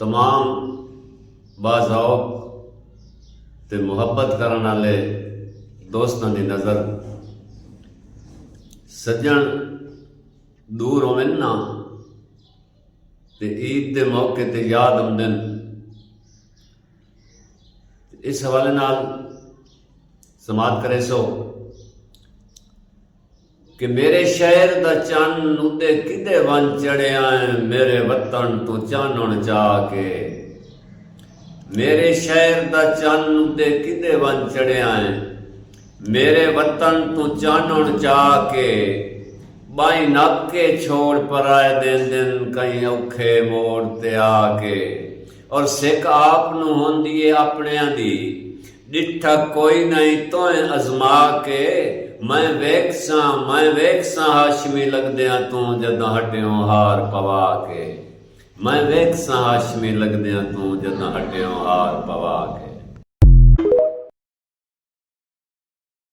तमाम बाज़ौक़ ते मुहब्बत करने वाले दोस्तों की नज़र सज्जन दूर होवे ना ते ईद के मौके ते याद आउंदे न। इस हवाले नाल समात करे सो कि मेरे शहर दा चन्न उदे किदे वन चढ़िया है, मेरे वतन तू चानण चा के। मेरे शहर दा चन्न उदे किदे वन चढ़िया है, मेरे वतन तू चानण चा के। बाई नाके छोड़ पराए दिन दिन कई औखे मोड़ ते आके। और सिख आप नूं होंदी है अपनियां दी, डिठा कोई नहीं तोए अजमा के। मैं वेखसां हाशमी लगदियां तू जदों हटियों हार पवा के। मैं वेखसां हाशमी लगदियां तू जदों हटियों हार पवा के।